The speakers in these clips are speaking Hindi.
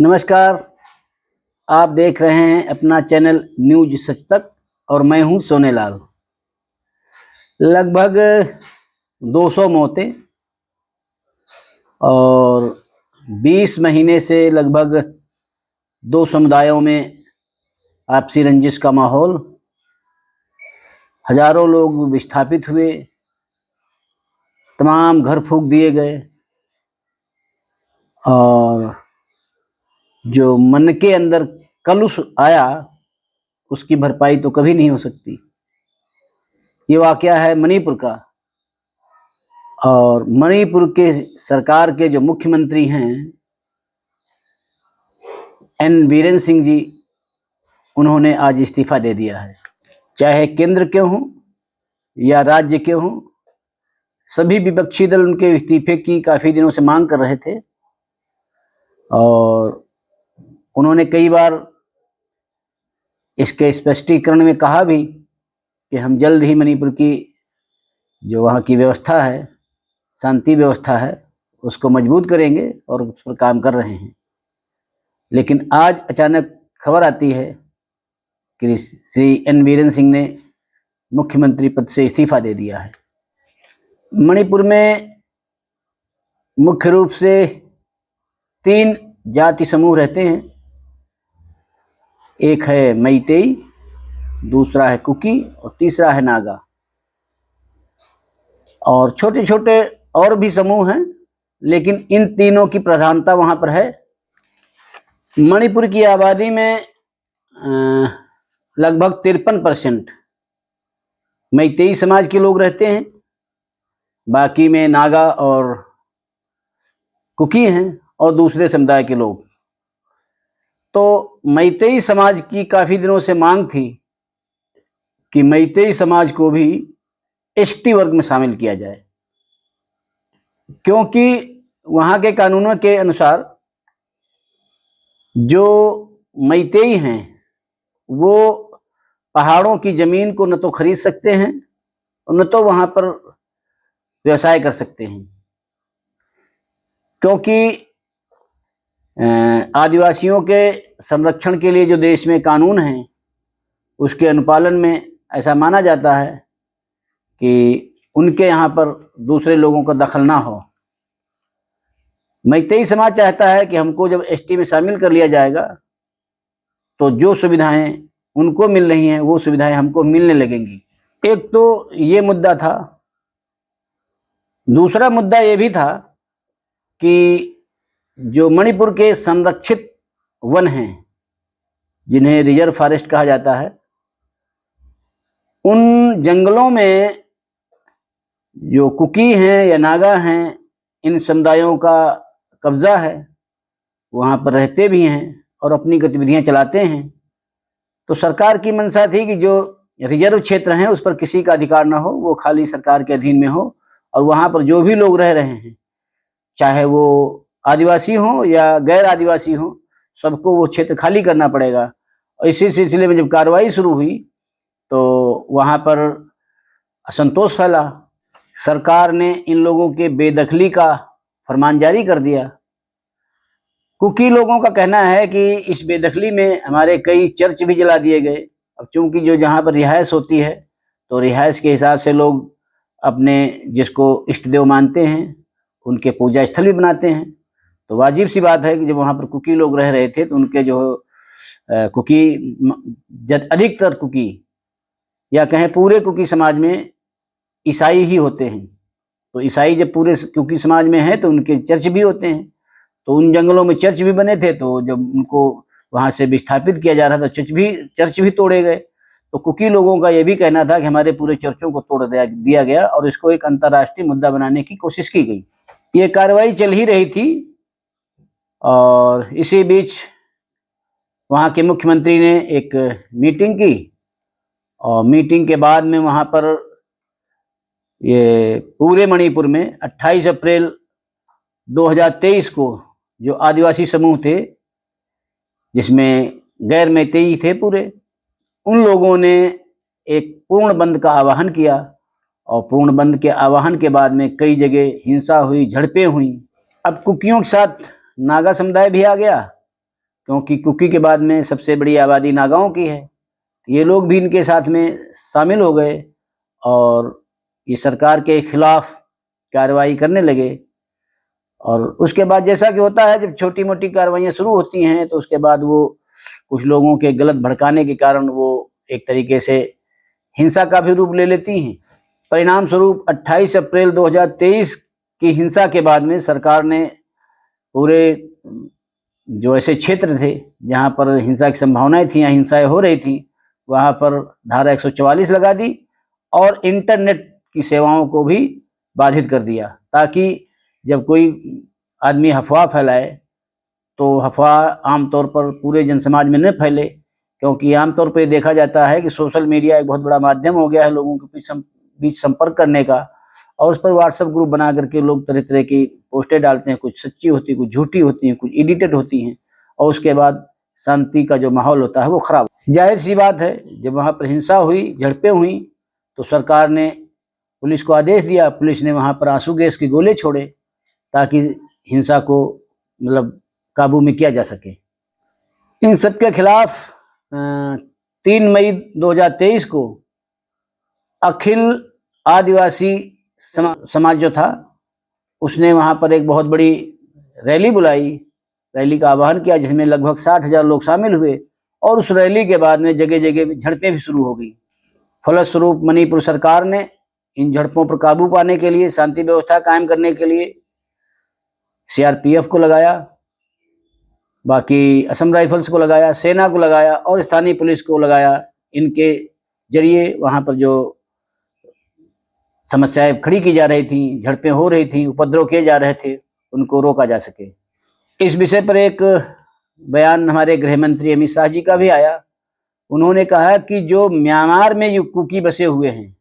नमस्कार। आप देख रहे हैं अपना चैनल न्यूज सच तक और मैं हूं सोनेलाल। लगभग 200 मौतें और 20 महीने से लगभग दो समुदायों में आपसी रंजिश का माहौल। हजारों लोग विस्थापित हुए, तमाम घर फूंक दिए गए और जो मन के अंदर कलुष आया उसकी भरपाई तो कभी नहीं हो सकती। ये वाकया है मणिपुर का और मणिपुर के सरकार के जो मुख्यमंत्री हैं एन बीरेन सिंह जी, उन्होंने आज इस्तीफा दे दिया है। चाहे केंद्र के हों या राज्य के हों, सभी विपक्षी दल उनके इस्तीफे की काफ़ी दिनों से मांग कर रहे थे और उन्होंने कई बार इसके स्पष्टीकरण में कहा भी कि हम जल्द ही मणिपुर की जो वहाँ की व्यवस्था है, शांति व्यवस्था है, उसको मजबूत करेंगे और उस पर काम कर रहे हैं। लेकिन आज अचानक खबर आती है कि श्री एन बीरेन सिंह ने मुख्यमंत्री पद से इस्तीफा दे दिया है। मणिपुर में मुख्य रूप से 3 जाति समूह रहते हैं। एक है मैतेई, दूसरा है कुकी और तीसरा है नागा। और छोटे छोटे और भी समूह हैं, लेकिन इन तीनों की प्रधानता वहाँ पर है। मणिपुर की आबादी में लगभग 53% मैतेई समाज के लोग रहते हैं, बाकी में नागा और कुकी हैं और दूसरे समुदाय के लोग। तो मैतेई समाज की काफ़ी दिनों से मांग थी कि मैतेई समाज को भी एसटी वर्ग में शामिल किया जाए, क्योंकि वहाँ के कानूनों के अनुसार जो मैतेई हैं वो पहाड़ों की ज़मीन को न तो खरीद सकते हैं और न तो वहाँ पर व्यवसाय कर सकते हैं, क्योंकि आदिवासियों के संरक्षण के लिए जो देश में कानून हैं उसके अनुपालन में ऐसा माना जाता है कि उनके यहाँ पर दूसरे लोगों का दखल ना हो। मैतेई समाज चाहता है कि हमको जब एसटी में शामिल कर लिया जाएगा तो जो सुविधाएं उनको मिल रही हैं वो सुविधाएं हमको मिलने लगेंगी। एक तो ये मुद्दा था। दूसरा मुद्दा ये भी था कि जो मणिपुर के संरक्षित वन हैं, जिन्हें रिजर्व फॉरेस्ट कहा जाता है, उन जंगलों में जो कुकी हैं या नागा हैं, इन समुदायों का कब्जा है। वहाँ पर रहते भी हैं और अपनी गतिविधियाँ चलाते हैं। तो सरकार की मंशा थी कि जो रिजर्व क्षेत्र हैं उस पर किसी का अधिकार ना हो, वो खाली सरकार के अधीन में हो और वहाँ पर जो भी लोग रह रहे हैं, चाहे वो आदिवासी हो या गैर आदिवासी हो, सबको वो क्षेत्र खाली करना पड़ेगा। और इसी सिलसिले में जब कार्रवाई शुरू हुई तो वहाँ पर असंतोष फैला। सरकार ने इन लोगों के बेदखली का फरमान जारी कर दिया। कुकी लोगों का कहना है कि इस बेदखली में हमारे कई चर्च भी जला दिए गए। अब चूंकि जो जहाँ पर रिहाइश होती है तो रिहाइश के हिसाब से लोग अपने जिसको इष्ट देव मानते हैं उनके पूजा स्थल भी बनाते हैं। तो वाजिब सी बात है कि जब वहाँ पर कुकी लोग रह रहे थे तो उनके जो कुकी, अधिकतर कुकी या कहें पूरे कुकी समाज में ईसाई ही होते हैं। तो ईसाई जब पूरे कुकी समाज में हैं तो उनके चर्च भी होते हैं। तो उन जंगलों में चर्च भी बने थे, तो जब उनको वहाँ से विस्थापित किया जा रहा था चर्च भी तोड़े गए। तो कुकी लोगों का ये भी कहना था कि हमारे पूरे चर्चों को तोड़ दिया गया और इसको एक अंतर्राष्ट्रीय मुद्दा बनाने की कोशिश की गई। ये कार्रवाई चल ही रही थी और इसी बीच वहाँ के मुख्यमंत्री ने एक मीटिंग की और मीटिंग के बाद में वहाँ पर ये पूरे मणिपुर में 28 अप्रैल 2023 को जो आदिवासी समूह थे, जिसमें गैर मैतेई थे पूरे, उन लोगों ने एक पूर्ण बंद का आह्वान किया और पूर्ण बंद के आह्वान के बाद में कई जगह हिंसा हुई, झड़पें हुई। अब कुकियों के साथ नागा समुदाय भी आ गया क्योंकि कुकी के बाद में सबसे बड़ी आबादी नागाओं की है। ये लोग भी इनके साथ में शामिल हो गए और ये सरकार के खिलाफ कार्रवाई करने लगे। और उसके बाद जैसा कि होता है, जब छोटी मोटी कार्रवाइयाँ शुरू होती हैं तो उसके बाद वो कुछ लोगों के गलत भड़काने के कारण वो एक तरीके से हिंसा का भी रूप ले लेती हैं। परिणाम स्वरूप 28 अप्रैल 2023 की हिंसा के बाद में सरकार ने पूरे जो ऐसे क्षेत्र थे जहाँ पर हिंसा की संभावनाएं थी या हिंसाएं हो रही थी, वहाँ पर धारा 144 लगा दी और इंटरनेट की सेवाओं को भी बाधित कर दिया, ताकि जब कोई आदमी अफवाह फैलाए तो अफवाह आमतौर पर पूरे जनसमाज में न फैले, क्योंकि आमतौर पर देखा जाता है कि सोशल मीडिया एक बहुत बड़ा माध्यम हो गया है लोगों के बीच संपर्क करने का। और उस पर व्हाट्सएप ग्रुप बना करके लोग तरह तरह की पोस्टें डालते हैं, कुछ सच्ची होती है, कुछ झूठी होती हैं, कुछ एडिटेड होती हैं, और उसके बाद शांति का जो माहौल होता है वो खराब। जाहिर सी बात है, जब वहाँ पर हिंसा हुई, झड़पें हुई, तो सरकार ने पुलिस को आदेश दिया। पुलिस ने वहाँ पर आंसू गैस के गोले छोड़े ताकि हिंसा को मतलब काबू में किया जा सके। इन सब के खिलाफ 3 मई 2023 को अखिल आदिवासी समाज जो था, उसने वहाँ पर एक बहुत बड़ी रैली बुलाई, रैली का आह्वान किया, जिसमें लगभग 60,000 लोग शामिल हुए। और उस रैली के बाद में जगह जगह झड़पें भी शुरू हो गई। फलस्वरूप मणिपुर सरकार ने इन झड़पों पर काबू पाने के लिए, शांति व्यवस्था कायम करने के लिए सीआरपीएफ को लगाया, बाकी असम राइफल्स को लगाया, सेना को लगाया और स्थानीय पुलिस को लगाया। इनके जरिए वहाँ पर जो समस्याएं खड़ी की जा रही थी, झड़पें हो रही थी, उपद्रव किए जा रहे थे, उनको रोका जा सके। इस विषय पर एक बयान हमारे गृह मंत्री अमित शाह जी का भी आया। उन्होंने कहा कि जो म्यांमार में ये कुकी बसे हुए हैं,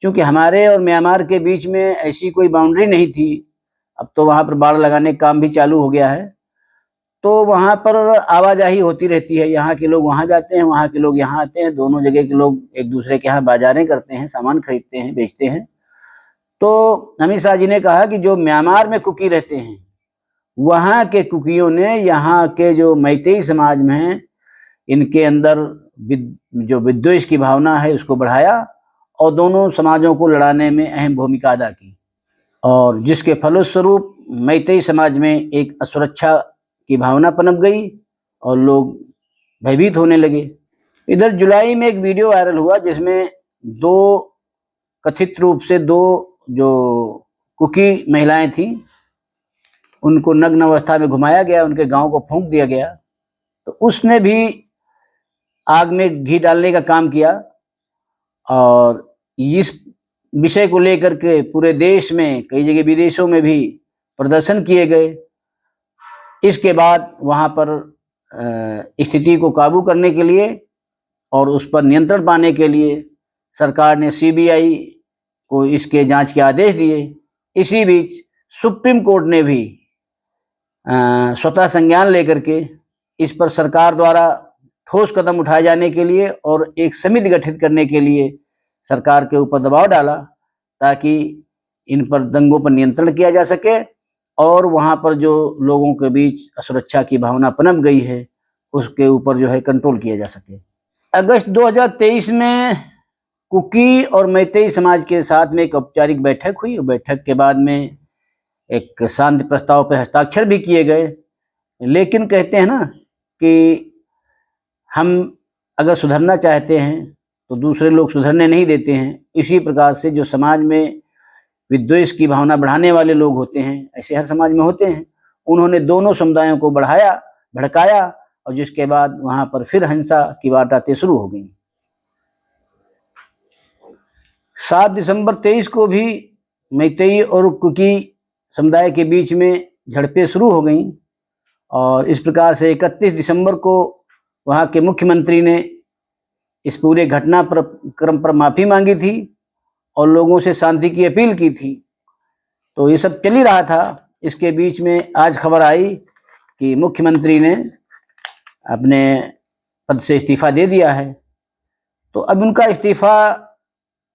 क्योंकि हमारे और म्यांमार के बीच में ऐसी कोई बाउंड्री नहीं थी, अब तो वहाँ पर बाड़ लगाने का काम भी चालू हो गया है, तो वहाँ पर आवाजाही होती रहती है। यहाँ के लोग वहाँ जाते हैं, वहाँ के लोग यहाँ आते हैं, दोनों जगह के लोग एक दूसरे के यहाँ बाजारें करते हैं, सामान खरीदते हैं, बेचते हैं। तो अमित शाह जी ने कहा कि जो म्यांमार में कुकी रहते हैं, वहाँ के कुकियों ने यहाँ के जो मैतेई समाज में हैं, इनके अंदर जो विद्वेष की भावना है उसको बढ़ाया और दोनों समाजों को लड़ाने में अहम भूमिका अदा की, और जिसके फलस्वरूप मैतेई समाज में एक असुरक्षा की भावना पनप गई और लोग भयभीत होने लगे। इधर जुलाई में एक वीडियो वायरल हुआ जिसमें कथित रूप से दो जो कुकी महिलाएं थीं, उनको नग्न अवस्था में घुमाया गया, उनके गांव को फूंक दिया गया। तो उसने भी आग में घी डालने का काम किया और इस विषय को लेकर के पूरे देश में, कई जगह विदेशों में भी प्रदर्शन किए गए। इसके बाद वहाँ पर स्थिति को काबू करने के लिए और उस पर नियंत्रण पाने के लिए सरकार ने सीबीआई को इसके जांच के आदेश दिए। इसी बीच सुप्रीम कोर्ट ने भी स्वतः संज्ञान लेकर के इस पर सरकार द्वारा ठोस कदम उठाए जाने के लिए और एक समिति गठित करने के लिए सरकार के ऊपर दबाव डाला, ताकि इन पर दंगों पर नियंत्रण किया जा सके और वहाँ पर जो लोगों के बीच असुरक्षा की भावना पनप गई है उसके ऊपर जो है कंट्रोल किया जा सके। अगस्त 2023 में कुकी और मैतेई समाज के साथ में एक औपचारिक बैठक हुई। बैठक के बाद में एक शांति प्रस्ताव पर हस्ताक्षर भी किए गए, लेकिन कहते हैं ना कि हम अगर सुधरना चाहते हैं तो दूसरे लोग सुधरने नहीं देते हैं। इसी प्रकार से जो समाज में विद्वेष की भावना बढ़ाने वाले लोग होते हैं, ऐसे हर समाज में होते हैं, उन्होंने दोनों समुदायों को भड़काया और जिसके बाद वहाँ पर फिर हिंसा की वारदातें शुरू हो गई। 7 दिसंबर 23 को भी मैतेई और कुकी समुदाय के बीच में झड़पें शुरू हो गई और इस प्रकार से 31 दिसंबर को वहाँ के मुख्यमंत्री ने इस पूरे घटनाक्रम पर माफ़ी मांगी थी और लोगों से शांति की अपील की थी। तो ये सब चल ही रहा था। इसके बीच में आज खबर आई कि मुख्यमंत्री ने अपने पद से इस्तीफा दे दिया है। तो अब उनका इस्तीफा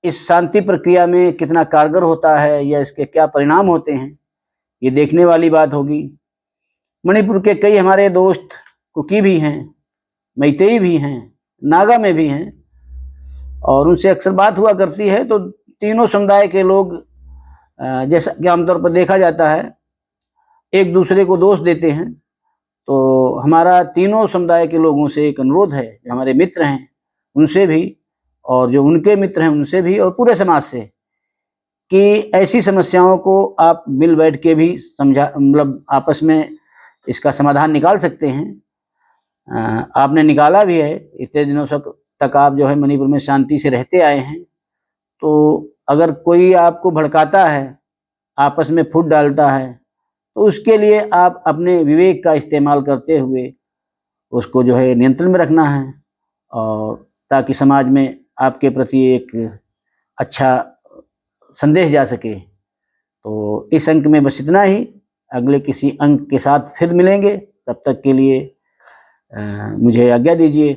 इस शांति प्रक्रिया में कितना कारगर होता है या इसके क्या परिणाम होते हैं, ये देखने वाली बात होगी। मणिपुर के कई हमारे दोस्त कुकी भी हैं, मैतेई भी हैं, नागा में भी हैं, और उनसे अक्सर बात हुआ करती है। तो तीनों समुदाय के लोग जैसा कि आमतौर पर देखा जाता है, एक दूसरे को दोष देते हैं। तो हमारा तीनों समुदाय के लोगों से एक अनुरोध है, जो हमारे मित्र हैं उनसे भी, और जो उनके मित्र हैं उनसे भी, और पूरे समाज से, कि ऐसी समस्याओं को आप मिल बैठ के भी मतलब आपस में इसका समाधान निकाल सकते हैं। आपने निकाला भी है, इतने दिनों तक आप जो है मणिपुर में शांति से रहते आए हैं। तो अगर कोई आपको भड़काता है, आपस में फूट डालता है, तो उसके लिए आप अपने विवेक का इस्तेमाल करते हुए उसको जो है नियंत्रण में रखना है, और ताकि समाज में आपके प्रति एक अच्छा संदेश जा सके। तो इस अंक में बस इतना ही। अगले किसी अंक के साथ फिर मिलेंगे, तब तक के लिए मुझे आज्ञा दीजिए।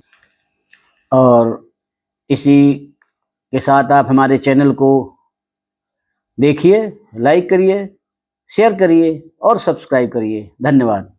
और इसी के साथ आप हमारे चैनल को देखिए, लाइक करिए, शेयर करिए और सब्सक्राइब करिए। धन्यवाद।